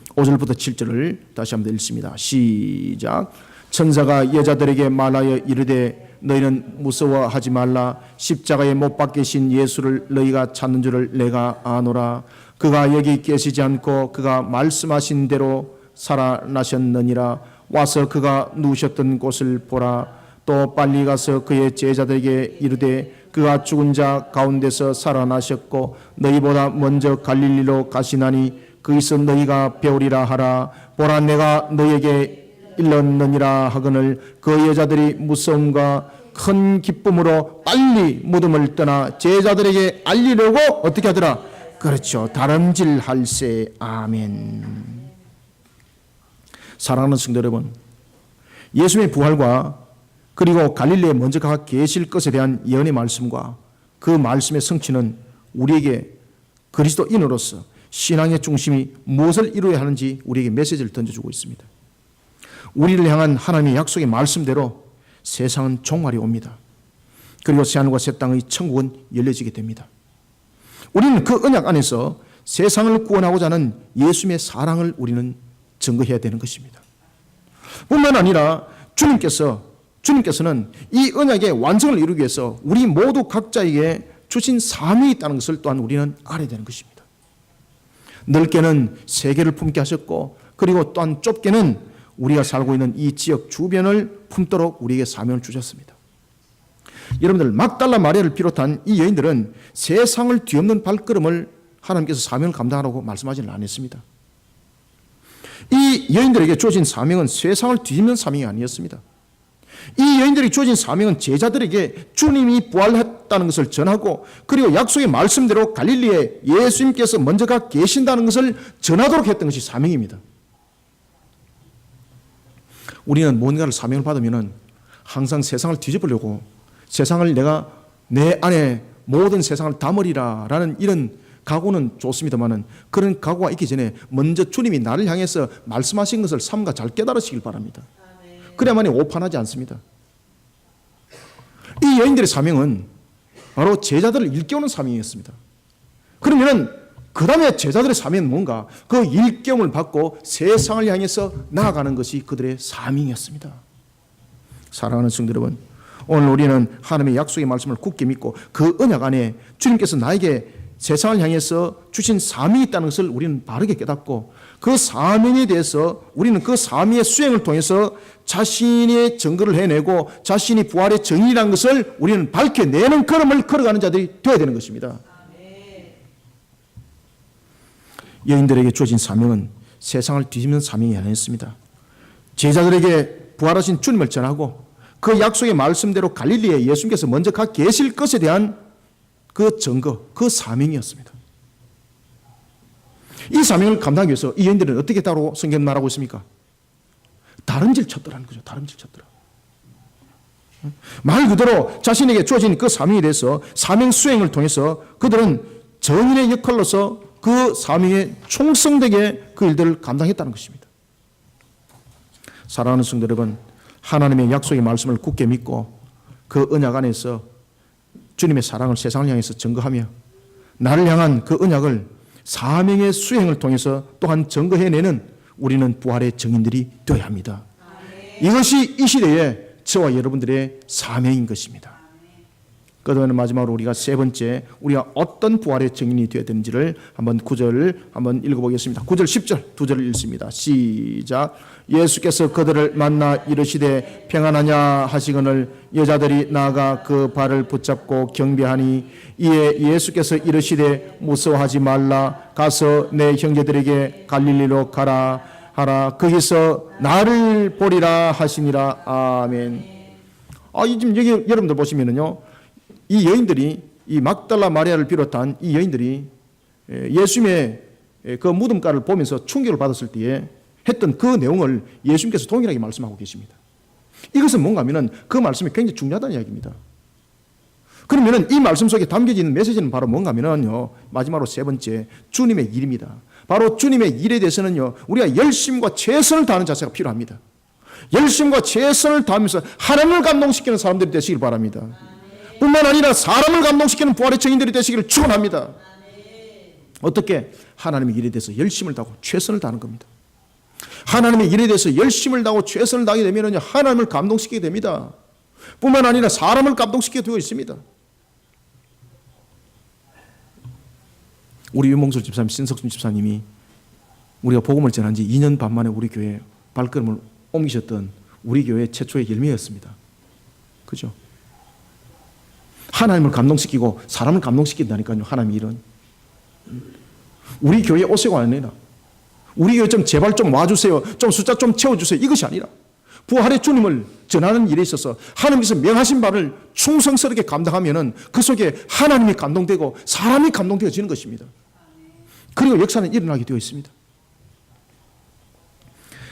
5절부터 7절을 다시 한번 읽습니다. 시작. 천사가 여자들에게 말하여 이르되 너희는 무서워하지 말라. 십자가에 못 박히신 예수를 너희가 찾는 줄을 내가 아노라. 그가 여기 계시지 않고 그가 말씀하신 대로 살아나셨느니라. 와서 그가 누우셨던 곳을 보라. 또 빨리 가서 그의 제자들에게 이르되 그가 죽은 자 가운데서 살아나셨고 너희보다 먼저 갈릴리로 가시나니 거기서 너희가 배우리라 하라. 보라, 내가 너희에게 일렀느니라 하거늘 그 여자들이 무서움과 큰 기쁨으로 빨리 무덤을 떠나 제자들에게 알리려고 어떻게 하더라? 그렇죠. 다름질할세. 아멘. 사랑하는 성도 여러분, 예수님의 부활과 그리고 갈릴리에 먼저 가 계실 것에 대한 예언의 말씀과 그 말씀의 성취는 우리에게 그리스도인으로서 신앙의 중심이 무엇을 이루어야 하는지 우리에게 메시지를 던져주고 있습니다. 우리를 향한 하나님의 약속의 말씀대로 세상은 종말이 옵니다. 그리고 새하늘과 새 땅의 천국은 열려지게 됩니다. 우리는 그 언약 안에서 세상을 구원하고자 하는 예수님의 사랑을 우리는 증거해야 되는 것입니다. 뿐만 아니라 주님께서는 이 언약의 완성을 이루기 위해서 우리 모두 각자에게 주신 사명이 있다는 것을 또한 우리는 알아야 되는 것입니다. 넓게는 세계를 품게 하셨고, 그리고 또한 좁게는 우리가 살고 있는 이 지역 주변을 품도록 우리에게 사명을 주셨습니다. 여러분들, 막달라 마리아를 비롯한 이 여인들은 세상을 뒤엎는 발걸음을 하나님께서 사명을 감당하라고 말씀하지는 않았습니다. 이 여인들에게 주어진 사명은 세상을 뒤집는 사명이 아니었습니다. 이 여인들이 주어진 사명은 제자들에게 주님이 부활했다는 것을 전하고, 그리고 약속의 말씀대로 갈릴리에 예수님께서 먼저 가 계신다는 것을 전하도록 했던 것이 사명입니다. 우리는 뭔가를 사명을 받으면 항상 세상을 뒤집으려고, 세상을 내가 내 안에 모든 세상을 담으리라 라는 이런 각오는 좋습니다만은, 그런 각오가 있기 전에 먼저 주님이 나를 향해서 말씀하신 것을 삼가 잘 깨달으시길 바랍니다. 그래야만이 오판하지 않습니다. 이 여인들의 사명은 바로 제자들을 일깨우는 사명이었습니다. 그러면 그 다음에 제자들의 사명은 뭔가? 그 일깨움을 받고 세상을 향해서 나아가는 것이 그들의 사명이었습니다. 사랑하는 성도 여러분, 오늘 우리는 하나님의 약속의 말씀을 굳게 믿고 그 언약 안에 주님께서 나에게 세상을 향해서 주신 사명이 있다는 것을 우리는 바르게 깨닫고, 그 사명에 대해서 우리는 그 사명의 수행을 통해서 자신의 증거를 해내고 자신이 부활의 정의라는 것을 우리는 밝혀내는 걸음을 걸어가는 자들이 되어야 되는 것입니다. 여인들에게 주어진 사명은 세상을 뒤집는 사명이 아니었습니다. 제자들에게 부활하신 주님을 전하고 그 약속의 말씀대로 갈릴리에 예수님께서 먼저 가 계실 것에 대한 그 증거, 그 사명이었습니다. 이 사명을 감당하기 위해서 이 여인들은 어떻게 했다고 성경 말하고 있습니까? 다름질 쳤더라는 거죠. 다름질 쳤더라. 말 그대로 자신에게 주어진 그 사명에 대해서 사명 수행을 통해서 그들은 정인의 역할로서 그 사명에 충성되게 그 일들을 감당했다는 것입니다. 사랑하는 성도 여러분, 하나님의 약속의 말씀을 굳게 믿고 그 언약 안에서 주님의 사랑을 세상을 향해서 증거하며 나를 향한 그 언약을 사명의 수행을 통해서 또한 증거해내는 우리는 부활의 증인들이 되어야 합니다. 이것이 이 시대에 저와 여러분들의 사명인 것입니다. 그다음에 마지막으로 우리가 세 번째, 우리가 어떤 부활의 증인이 되어야 되는지를 한번 9절 한번 읽어보겠습니다. 9절 10절 두 절을 읽습니다. 시작. 예수께서 그들을 만나 이르시되 평안하냐 하시거늘 여자들이 나아가 그 발을 붙잡고 경배하니 이에 예수께서 이르시되 무서워하지 말라. 가서 내 형제들에게 갈릴리로 가라 하라. 거기서 나를 보리라 하시니라. 아멘. 지금 여기 여러분들 보시면은요, 이 여인들이, 이 막달라 마리아를 비롯한 이 여인들이 예수님의 그 무덤가를 보면서 충격을 받았을 때에 했던 그 내용을 예수님께서 동일하게 말씀하고 계십니다. 이것은 뭔가 하면은 그 말씀이 굉장히 중요하다는 이야기입니다. 그러면은 이 말씀 속에 담겨져 있는 메시지는 바로 뭔가 하면은요, 마지막으로 세 번째, 주님의 일입니다. 바로 주님의 일에 대해서는요, 우리가 열심과 최선을 다하는 자세가 필요합니다. 열심과 최선을 다하면서 하나님을 감동시키는 사람들이 되시길 바랍니다. 뿐만 아니라 사람을 감동시키는 부활의 증인들이 되시기를 축원합니다. 어떻게? 하나님의 일에 대해서 열심을 다하고 최선을 다하는 겁니다. 하나님의 일에 대해서 열심을 다하고 최선을 다하게 되면 하나님을 감동시키게 됩니다. 뿐만 아니라 사람을 감동시키게 되어 있습니다. 우리 윤몽솔 집사님, 신석순 집사님이 우리가 복음을 전한 지 2년 반 만에 우리 교회에 발걸음을 옮기셨던 우리 교회 최초의 열매였습니다. 그죠? 하나님을 감동시키고 사람을 감동시킨다니까요, 하나님의 일은. 우리 교회에 오세요가 아니라, 우리 교회 좀 제발 좀 와주세요, 좀 숫자 좀 채워주세요, 이것이 아니라 부활의 주님을 전하는 일에 있어서 하나님께서 명하신 바를 충성스럽게 감당하면은 그 속에 하나님이 감동되고 사람이 감동되어지는 것입니다. 그리고 역사는 일어나게 되어 있습니다.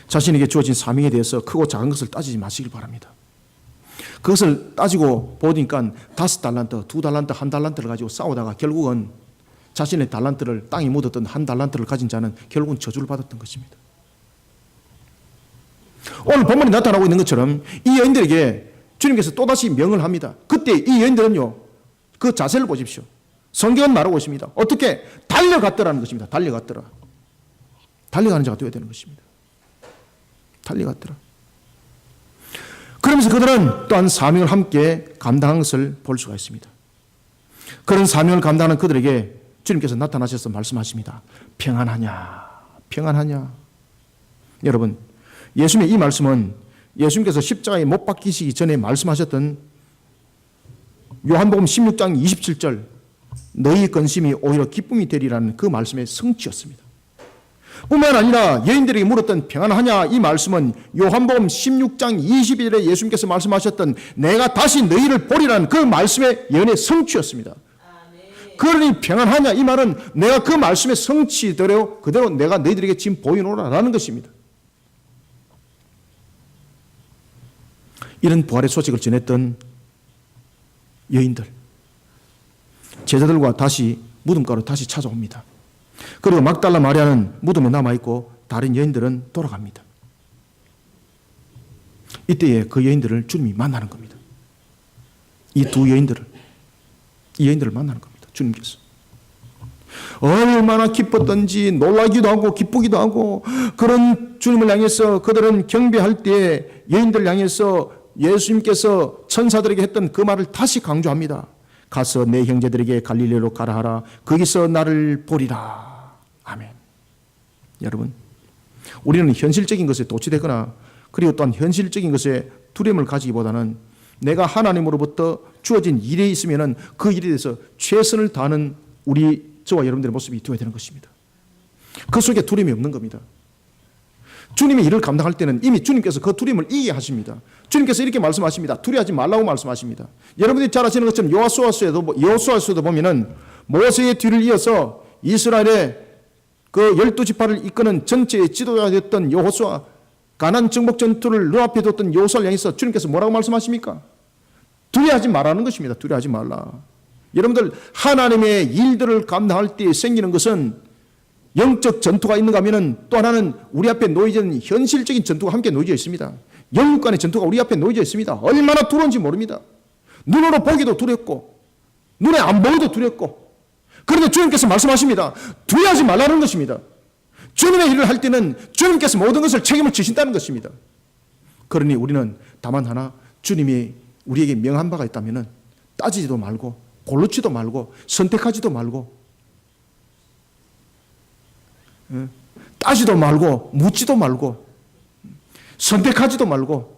자신에게 주어진 사명에 대해서 크고 작은 것을 따지지 마시길 바랍니다. 그것을 따지고 보니까 5달란트, 2달란트, 1달란트를 가지고 싸우다가 결국은 자신의 달란트를, 땅에 묻었던 1달란트를 가진 자는 결국은 저주를 받았던 것입니다. 오늘 본문에 나타나고 있는 것처럼 이 여인들에게 주님께서 또다시 명을 합니다. 그때 이 여인들은요, 그 자세를 보십시오. 성경은 말하고 있습니다. 어떻게? 달려갔더라는 것입니다. 달려갔더라. 달려가는 자가 되어야 되는 것입니다. 달려갔더라. 그러면서 그들은 또한 사명을 함께 감당한 것을 볼 수가 있습니다. 그런 사명을 감당하는 그들에게 주님께서 나타나셔서 말씀하십니다. 평안하냐, 평안하냐. 여러분, 예수님의 이 말씀은 예수님께서 십자가에 못 박히시기 전에 말씀하셨던 요한복음 16장 27절 너희 근심이 오히려 기쁨이 되리라는 그 말씀의 성취였습니다. 뿐만 아니라 여인들에게 물었던 평안하냐 이 말씀은 요한복음 16장 21절에 예수님께서 말씀하셨던 내가 다시 너희를 보리라는 그 말씀의 예언의 성취였습니다. 그러니 평안하냐 이 말은 내가 그 말씀의 성취대로 그대로 내가 너희들에게 지금 보이노라라는 것입니다. 이런 부활의 소식을 전했던 여인들, 제자들과 다시 무덤가로 다시 찾아옵니다. 그리고 막달라 마리아는 무덤에 남아있고 다른 여인들은 돌아갑니다. 이때에 그 여인들을 주님이 만나는 겁니다. 이 여인들을 만나는 겁니다. 주님께서. 얼마나 기뻤던지 놀라기도 하고 기쁘기도 하고 그런 주님을 향해서 그들은 경배할 때 여인들을 향해서 예수님께서 천사들에게 했던 그 말을 다시 강조합니다. 가서 내 형제들에게 갈릴리로 가라 하라. 거기서 나를 보리라. 아멘. 여러분, 우리는 현실적인 것에 도취되거나 그리고 또한 현실적인 것에 두려움을 가지기보다는 내가 하나님으로부터 주어진 일에 있으면 그 일에 대해서 최선을 다하는 저와 여러분들의 모습이 되어야 되는 것입니다. 그 속에 두려움이 없는 겁니다. 주님의 일을 감당할 때는 이미 주님께서 그 두려움을 이기게 하십니다. 주님께서 이렇게 말씀하십니다. 두려워하지 말라고 말씀하십니다. 여러분들이 잘 아시는 것처럼 여호수아서에도 보면은 모세의 뒤를 이어서 이스라엘의 그 12지파를 이끄는 전체의 지도자가 됐던 여호수아, 가나안 정복 전투를 눈앞에 뒀던 여호수아를 향해서 주님께서 뭐라고 말씀하십니까? 두려워하지 말라는 것입니다. 두려워하지 말라. 여러분들, 하나님의 일들을 감당할 때 생기는 것은 영적 전투가 있는가 하면 또 하나는 우리 앞에 놓여져 있는 현실적인 전투가 함께 놓여져 있습니다. 영육 간의 전투가 우리 앞에 놓여져 있습니다. 얼마나 두려운지 모릅니다. 눈으로 보기도 두렵고 눈에 안 보여도 두렵고, 그런데 주님께서 말씀하십니다. 두려워하지 말라는 것입니다. 주님의 일을 할 때는 주님께서 모든 것을 책임을 지신다는 것입니다. 그러니 우리는 다만 하나, 주님이 우리에게 명한 바가 있다면 따지지도 말고 골라치도 말고 선택하지도 말고 따지도 말고 묻지도 말고 선택하지도 말고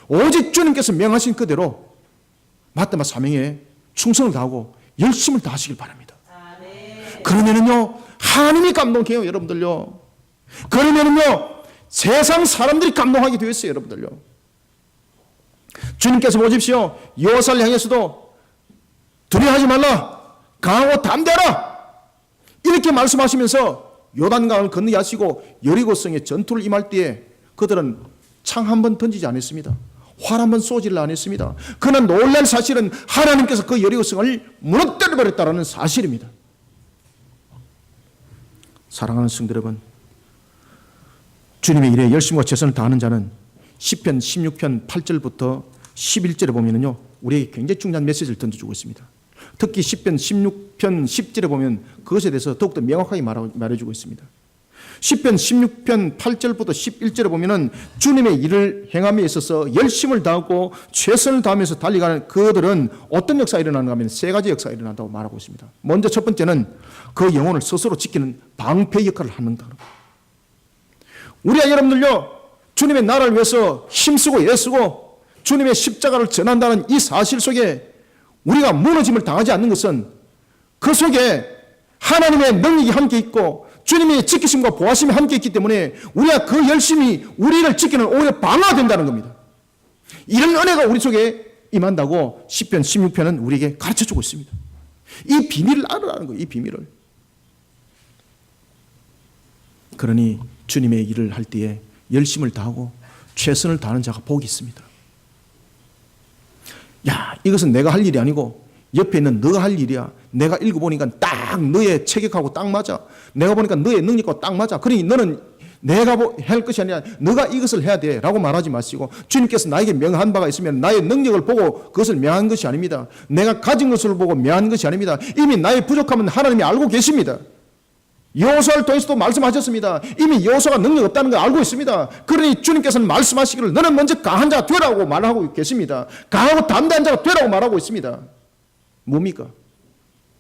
오직 주님께서 명하신 그대로 마땅한 사명에 충성을 다하고 열심을 다하시길 바랍니다. 그러면은요 하나님이 감동해요 여러분들요. 그러면은요 세상 사람들이 감동하게 되어 있어요 여러분들요. 주님께서 보십시오. 여호사를 향해서도 두려워하지 말라 강하고 담대하라 이렇게 말씀하시면서 요단강을 건너가시고 여리고성에 전투를 임할 때에 그들은 창 한 번 던지지 않았습니다. 활 한 번 쏘지를 않았습니다. 그러나 놀랄 사실은 하나님께서 그 여리고성을 무너뜨려 버렸다는 사실입니다. 사랑하는 성도 여러분, 주님의 일에 열심과 최선을 다하는 자는 시편 16편 8절부터 11절에 보면은요 우리에게 굉장히 중요한 메시지를 던져주고 있습니다. 특히 시편 16편 10절에 보면 그것에 대해서 더욱더 명확하게 말해주고 있습니다. 시편 16편 8절부터 11절에 보면은 주님의 일을 행함에 있어서 열심을 다하고 최선을 다하면서 달려가는 그들은 어떤 역사가 일어나는가 하면 세 가지 역사가 일어난다고 말하고 있습니다. 먼저 첫 번째는 그 영혼을 스스로 지키는 방패 역할을 한다는 겁니다. 우리가 여러분들요 주님의 나라를 위해서 힘쓰고 애쓰고 주님의 십자가를 전한다는 이 사실 속에 우리가 무너짐을 당하지 않는 것은 그 속에 하나님의 능력이 함께 있고 주님의 지키심과 보호하심이 함께 있기 때문에 우리가 그 열심히 우리를 지키는 오히려 방어가 된다는 겁니다. 이런 은혜가 우리 속에 임한다고 시편 16편은 우리에게 가르쳐주고 있습니다. 이 비밀을 알아라는 거예요. 이 비밀을. 그러니 주님의 일을 할 때에 열심을 다하고 최선을 다하는 자가 복이 있습니다. 야, 이것은 내가 할 일이 아니고 옆에 있는 너가 할 일이야. 내가 읽어보니까 딱 너의 체격하고 딱 맞아. 내가 보니까 너의 능력과 딱 맞아. 그러니 너는 내가 할 것이 아니라 너가 이것을 해야 돼 라고 말하지 마시고 주님께서 나에게 명한 바가 있으면 나의 능력을 보고 그것을 명한 것이 아닙니다. 내가 가진 것을 보고 명한 것이 아닙니다. 이미 나의 부족함은 하나님이 알고 계십니다. 여호수아를 통해서도 말씀하셨습니다. 이미 여호수아가 능력 없다는 걸 알고 있습니다. 그러니 주님께서는 말씀하시기를 너는 먼저 강한 자가 되라고 말하고 계십니다. 강하고 담대한 자가 되라고 말하고 있습니다. 뭡니까?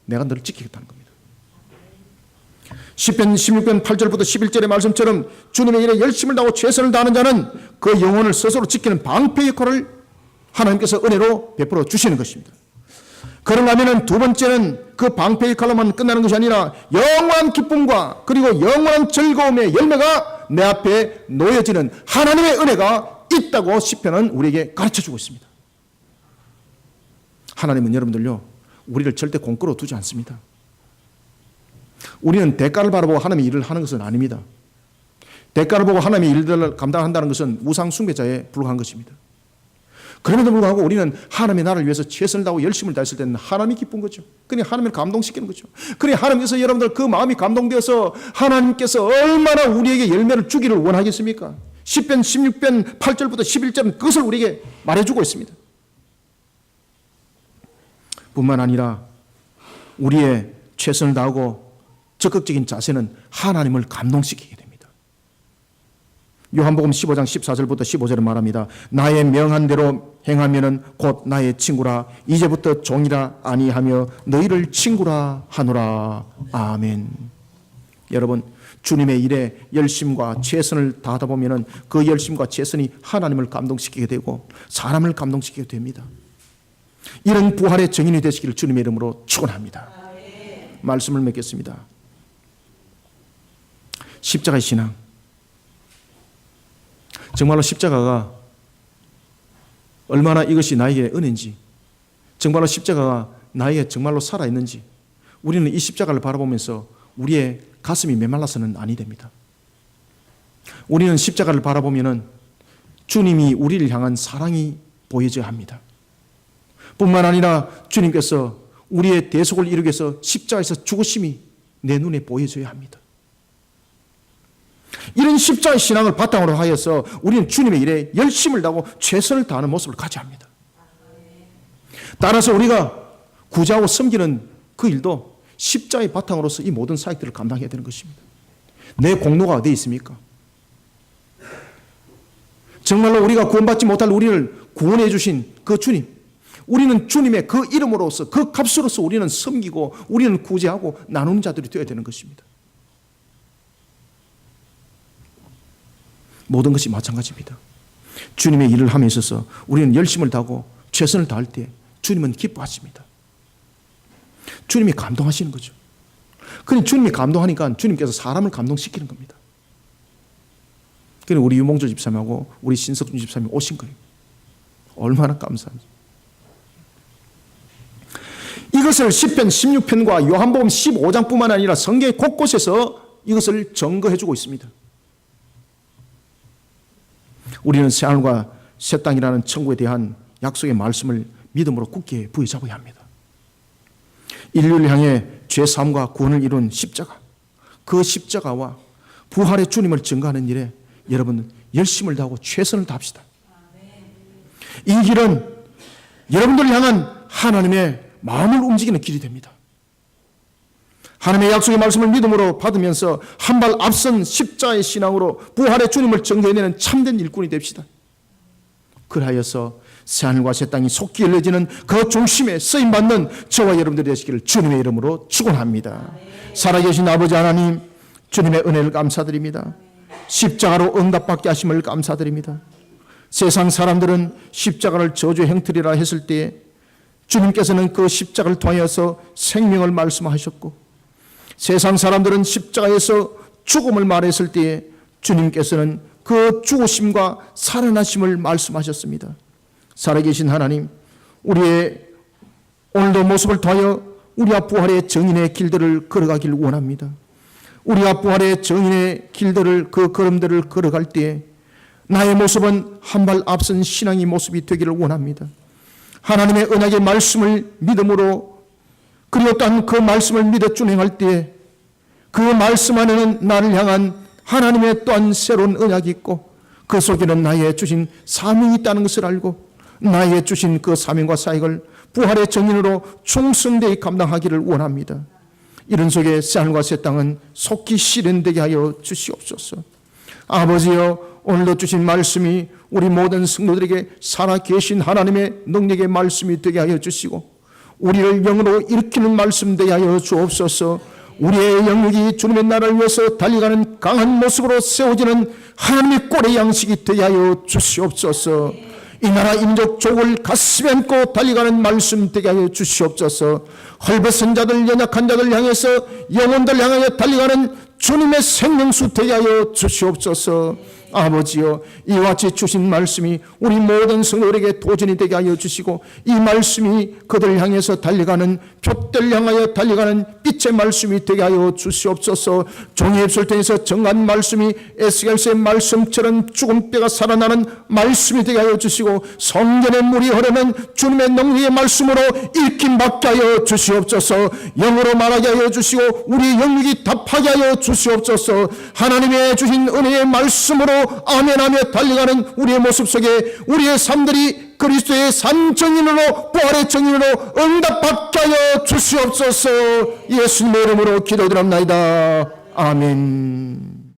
내가 너를 지키겠다는 겁니다. 시편 16편 8절부터 11절의 말씀처럼 주님의 일에 열심을 다하고 최선을 다하는 자는 그 영혼을 스스로 지키는 방패 역할을 하나님께서 은혜로 베풀어 주시는 것입니다. 그런가 하면 두 번째는 그 방패 역할로만 끝나는 것이 아니라 영원한 기쁨과 그리고 영원한 즐거움의 열매가 내 앞에 놓여지는 하나님의 은혜가 있다고 시편은 우리에게 가르쳐주고 있습니다. 하나님은 여러분들요 우리를 절대 공짜로 두지 않습니다. 우리는 대가를 바라보고 하나님의 일을 하는 것은 아닙니다. 대가를 보고 하나님의 일들을 감당한다는 것은 우상 숭배자에 불과한 것입니다. 그럼에도 불구하고 우리는 하나님의 나라를 위해서 최선을 다하고 열심을 다했을 때는 하나님이 기쁜 거죠. 그러니 하나님을 감동시키는 거죠. 그러니 하나님께서 여러분들 그 마음이 감동되어서 하나님께서 얼마나 우리에게 열매를 주기를 원하겠습니까? 시편 16편 8절부터 11절은 그것을 우리에게 말해주고 있습니다. 뿐만 아니라 우리의 최선을 다하고 적극적인 자세는 하나님을 감동시키게 됩니다. 요한복음 15장 14절부터 15절에 말합니다. 나의 명한 대로 행하면은 곧 나의 친구라. 이제부터 종이라 아니하며 너희를 친구라 하노라. 아멘. 여러분, 주님의 일에 열심과 최선을 다하다 보면은 그 열심과 최선이 하나님을 감동시키게 되고 사람을 감동시키게 됩니다. 이런 부활의 증인이 되시기를 주님의 이름으로 축원합니다. 말씀을 맺겠습니다. 십자가의 신앙. 정말로 십자가가 얼마나 이것이 나에게 은혜인지, 정말로 십자가가 나에게 정말로 살아있는지 우리는 이 십자가를 바라보면서 우리의 가슴이 메말라서는 아니 됩니다. 우리는 십자가를 바라보면은 주님이 우리를 향한 사랑이 보여져야 합니다. 뿐만 아니라 주님께서 우리의 대속을 이루기 위해서 십자가에서 죽으심이 내 눈에 보여져야 합니다. 이런 십자가의 신앙을 바탕으로 하여서 우리는 주님의 일에 열심을 다하고 최선을 다하는 모습을 가져야 합니다. 따라서 우리가 구제하고 섬기는 그 일도 십자가의 바탕으로서 이 모든 사역들을 감당해야 되는 것입니다. 내 공로가 어디에 있습니까? 정말로 우리가 구원받지 못할 우리를 구원해 주신 그 주님, 우리는 주님의 그 이름으로서 그 값으로서 우리는 섬기고 우리는 구제하고 나누는 자들이 되어야 되는 것입니다. 모든 것이 마찬가지입니다. 주님의 일을 함에 있어서 우리는 열심을 다하고 최선을 다할 때 주님은 기뻐하십니다. 주님이 감동하시는 거죠. 그런데 주님이 감동하니까 주님께서 사람을 감동시키는 겁니다. 그래서 우리 유몽조 집사님하고 우리 신석준 집사님이 오신 거예요. 얼마나 감사한지. 이것을 시편 16편과 요한복음 15장뿐만 아니라 성경 곳곳에서 이것을 증거해주고 있습니다. 우리는 새하늘과 새 땅이라는 천국에 대한 약속의 말씀을 믿음으로 굳게 부여잡아야 합니다. 인류를 향해 죄사함과 구원을 이룬 십자가, 그 십자가와 부활의 주님을 증거하는 일에 여러분 열심을 다하고 최선을 다합시다. 이 길은 여러분들을 향한 하나님의 마음을 움직이는 길이 됩니다. 하나님의 약속의 말씀을 믿음으로 받으면서 한 발 앞선 십자가의 신앙으로 부활의 주님을 증거해내는 참된 일꾼이 됩시다. 그리하여서 새하늘과 새 땅이 속히 열려지는 그 중심에 쓰임받는 저와 여러분들이 되시기를 주님의 이름으로 축원합니다. 살아계신 아버지 하나님, 주님의 은혜를 감사드립니다. 십자가로 응답받게 하심을 감사드립니다. 세상 사람들은 십자가를 저주의 형틀이라 했을 때에 주님께서는 그 십자가를 통하여서 생명을 말씀하셨고, 세상 사람들은 십자가에서 죽음을 말했을 때에 주님께서는 그 죽으심과 살아나심을 말씀하셨습니다. 살아계신 하나님, 우리의 오늘도 모습을 통하여 우리와 부활의 정인의 길들을 걸어가길 원합니다. 우리와 부활의 정인의 길들을, 그 걸음들을 걸어갈 때에 나의 모습은 한 발 앞선 신앙의 모습이 되기를 원합니다. 하나님의 언약의 말씀을 믿음으로, 그리고 또한 그 말씀을 믿어 준행할 때에 그 말씀 안에는 나를 향한 하나님의 또한 새로운 언약이 있고 그 속에는 나의 주신 사명이 있다는 것을 알고 나의 주신 그 사명과 사역을 부활의 정인으로 충성되이 감당하기를 원합니다. 이런 속에 새하늘과 새 땅은 속히 실현되게 하여 주시옵소서. 아버지여, 오늘도 주신 말씀이 우리 모든 성도들에게 살아계신 하나님의 능력의 말씀이 되게 하여 주시고 우리를 영으로 일으키는 말씀 되게 하여 주옵소서. 우리의 영역이 주님의 나라를 위해서 달려가는 강한 모습으로 세워지는 하나님의 꼴의 양식이 되게 하여 주시옵소서. 이 나라 인족 족을 가슴에 안고 달려가는 말씀 되게 하여 주시옵소서. 헐벗은 자들, 연약한 자들 향해서 영혼들 향하여 달려가는 주님의 생명수 되게 하여 주시옵소서. 아버지여, 이와 같이 주신 말씀이 우리 모든 성도들에게 도전이 되게 하여 주시고 이 말씀이 그들 향해서 달려가는, 표들 향하여 달려가는 빛의 말씀이 되게 하여 주시옵소서. 종의 입술 통해서 정한 말씀이 에스겔서의 말씀처럼 죽은 뼈가 살아나는 말씀이 되게 하여 주시고 성전의 물이 흐르는 주님의 능력의 말씀으로 일킴받게 하여 주시옵소서. 영으로 말하게 하여 주시고 우리 영역이 답하게 하여 주시옵소서. 하나님의 주신 은혜의 말씀으로 아멘하며 달려가는 우리의 모습 속에 우리의 삶들이 그리스도의 삶 정인으로, 부활의 정인으로 응답받게 하여 주시옵소서. 예수님의 이름으로 기도드립니다. 아멘.